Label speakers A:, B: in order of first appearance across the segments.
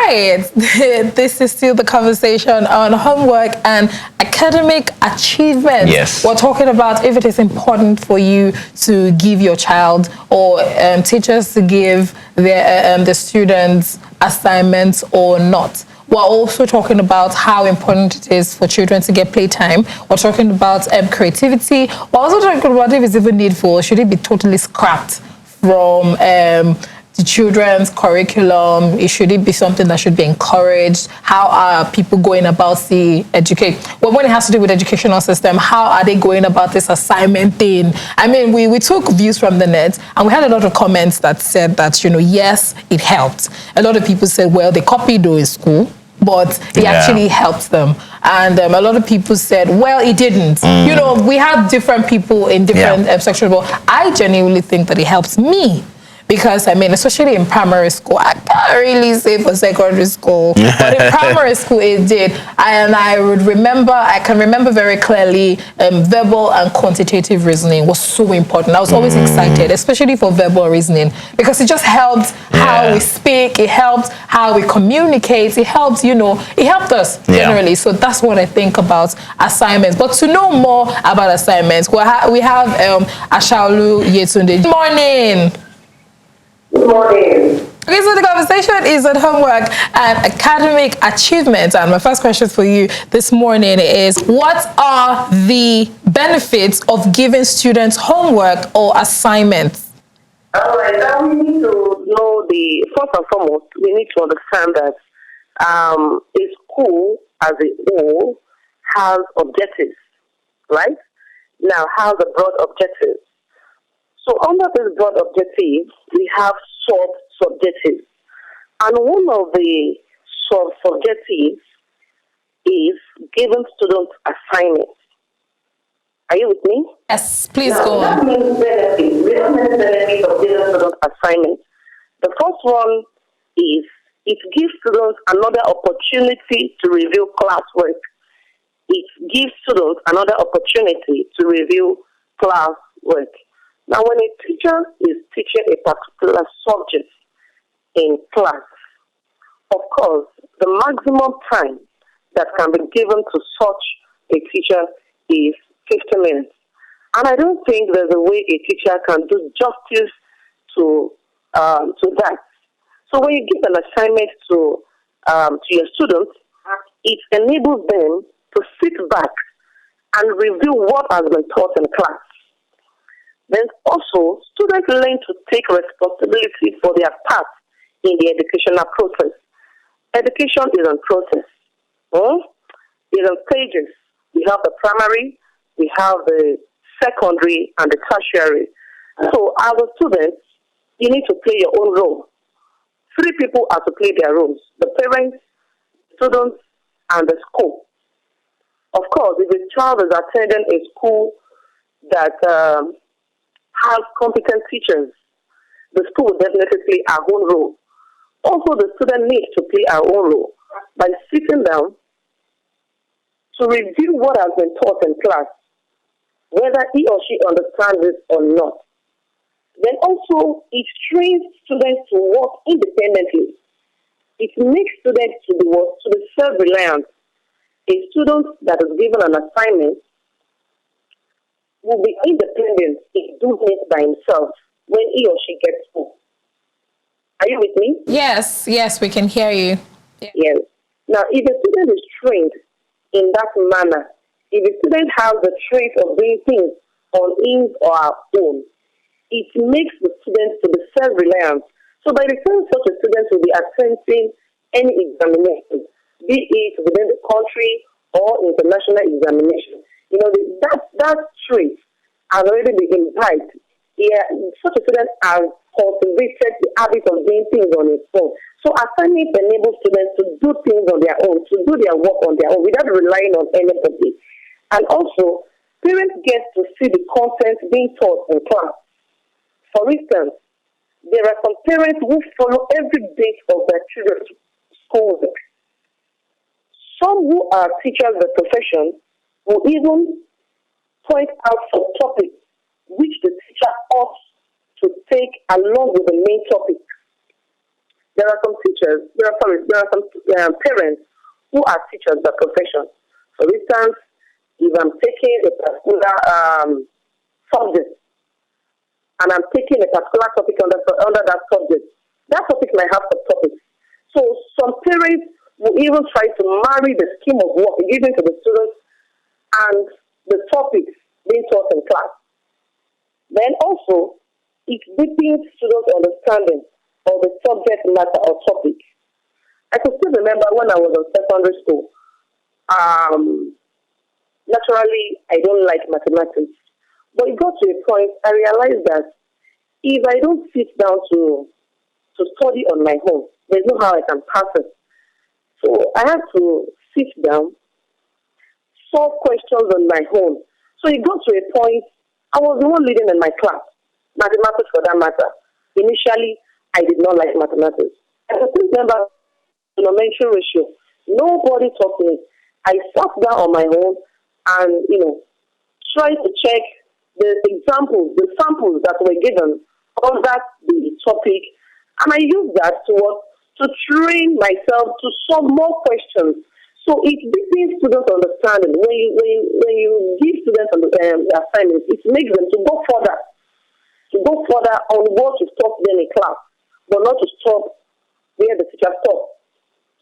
A: right. This is still the conversation on homework and academic achievements.
B: Yes.
A: We're talking about if it is important for you to give your child or teachers to give their the students assignments or not. We're also talking about how important it is for children to get playtime. We're talking about creativity. We're also talking about if it's even needful. Should it be totally scrapped from the children's curriculum? Should it be something that should be encouraged? How are people going about the education? Well, when it has to do with educational system, how are they going about this assignment thing? I mean, we took views from the net, and we had a lot of comments that said that, yes, it helped. A lot of people said, well, they copied though in school, but it actually helped them. And a lot of people said, well, it didn't. We had different people in different sections, but I genuinely think that it helps me. Because, I mean, especially in primary school, I can't really say for secondary school, but in primary school it did. And I can remember very clearly, verbal and quantitative reasoning was so important. I was always excited, especially for verbal reasoning, because it just helped how we speak, it helps how we communicate, it helps, it helped us generally. So that's what I think about assignments. But to know more about assignments, we have Ashaolu Yetunde. Good morning.
C: Good morning.
A: Okay, so the conversation is on homework and academic achievements. And my first question for you this morning is, what are the benefits of giving students homework or assignments?
C: All right, now we need to know first and foremost, we need to understand that a school as a whole has objectives, right? Now, has a broad objective. So under this broad objective, we have sub-subjectives. And one of the sub-subjectives is giving students assignments. Are you with me?
A: Yes, please
C: now,
A: go
C: that
A: on.
C: means benefits. We have many benefits of giving students assignments. The first one is it gives students another opportunity to review classwork. It gives students another opportunity to review classwork. Now, when a teacher is teaching a particular subject in class, of course, the maximum time that can be given to such a teacher is 50 minutes. And I don't think there's a way a teacher can do justice to that. So when you give an assignment to your students, it enables them to sit back and review what has been taught in class. Then also, students learn to take responsibility for their part in the educational process. Education is a process. It's on stages. We have the primary, we have the secondary, and the tertiary. So as a student, you need to play your own role. 3 people are to play their roles: the parents, students, and the school. Of course, if a child is attending a school that has competent teachers, the school will definitely play our own role. Also, the student needs to play our own role by sitting down to review what has been taught in class, whether he or she understands it or not. Then also, it trains students to work independently. It makes students to be self-reliant. A student that is given an assignment will be independent in doing it by himself when he or she gets home. Are you with me?
A: Yes, we can hear you.
C: Yes. Now, if a student is trained in that manner, if a student has the trait of doing things on his or her own, it makes the students to be self-reliant. So by the time such a student will be attempting any examination, be it within the country or international examination, that trait has already been imbibed. Such a student has cultivated the habit of doing things on his own. So assignment enables students to do things on their own, to do their work on their own without relying on anybody. And also, parents get to see the content being taught in class. For instance, there are some parents who follow every bit of their children's schoolwork. Some who are teachers by profession will even point out some topics which the teacher ought to take along with the main topic. there are some teachers, there are some parents who are teachers by profession. For instance, if I'm taking a particular subject and I'm taking a particular topic under that subject, that topic might have subtopics. So some parents will even try to marry the scheme of work given to the students and the topics being taught in class. Then also, it deepens students' understanding of the subject matter or topic. I can still remember when I was in secondary school, naturally, I don't like mathematics. But it got to a point, I realized that if I don't sit down to study on my own, there's no how I can pass it. So I had to sit down, solve questions on my own. So it got to a point, I was the one leading in my class, mathematics for that matter. Initially, I did not like mathematics. I still remember trigonometry ratio. Nobody taught me. I sat down on my own and, tried to check the examples, the samples that were given under the topic, and I used that to train myself to solve more questions. So it deepens students' understanding. When you give students assignments, it makes them to go further on what you taught them in class, but not to stop where the teacher stopped.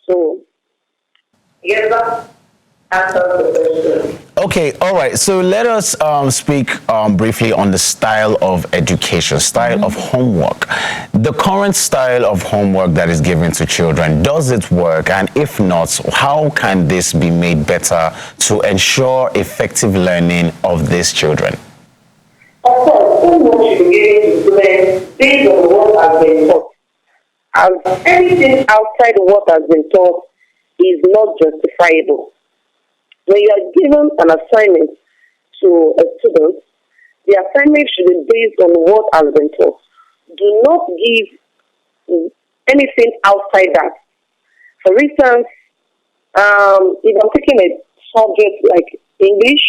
C: So, yes, that answers the question.
B: Okay, all right. So let us speak briefly on the style of education, style of homework. The current style of homework that is given to children, does it work? And if not, how can this be made better to ensure effective learning of these children?
C: Of course, homework should be given to students based on what has been taught. As anything outside what has been taught is not justifiable. When you are given an assignment to a student, the assignment should be based on what has been taught. Do not give anything outside that. For instance, if I'm taking a subject like English,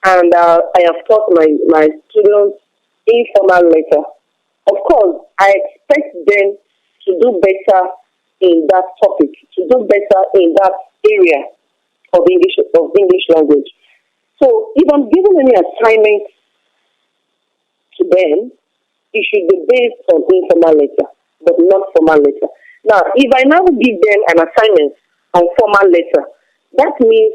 C: and I have taught my students informal letter, of course, I expect them to do better in that topic, to do better in that area of English language. So if I'm giving any assignment to them, it should be based on informal letter, but not formal letter. Now, if I now give them an assignment on formal letter, that means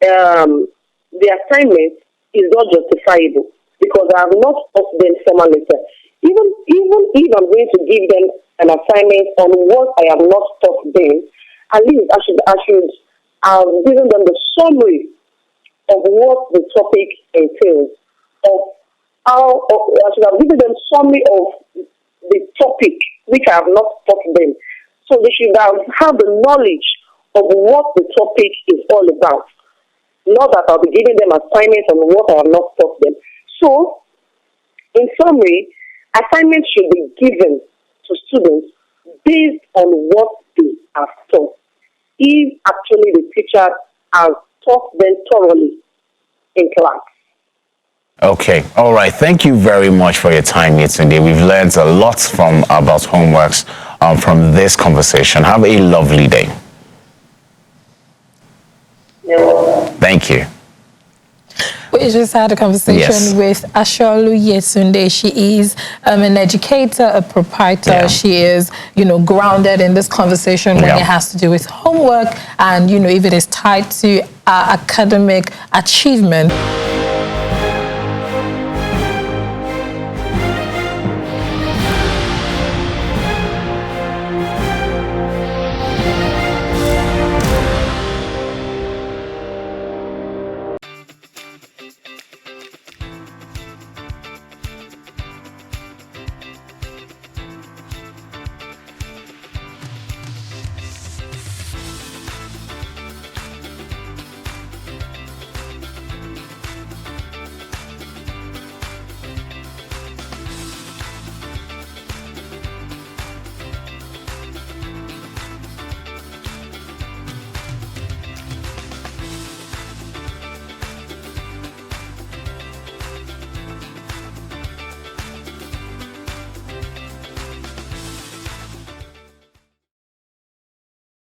C: the assignment is not justifiable because I have not taught them formal letter. Even if I'm going to give them an assignment on what I have not taught them, at least I should have given them the summary of what the topic entails, I should have given them summary of the topic which I have not taught them. So they should have the knowledge of what the topic is all about. Not that I'll be giving them assignments on what I have not taught them. So, in summary, assignments should be given to students based on what they have taught. If actually the teacher has taught them thoroughly in class.
B: Okay, all right. Thank you very much for your time here today. We've learned a lot about homeworks from this conversation. Have a lovely day.
C: You're welcome.
B: Thank you.
A: We just had a conversation
B: Yes.
A: with Asholu Yetunde. She is an educator, a proprietor.
B: Yeah.
A: She is, grounded in this conversation when
B: Yeah.
A: it has to do with homework and, if it is tied to academic achievement.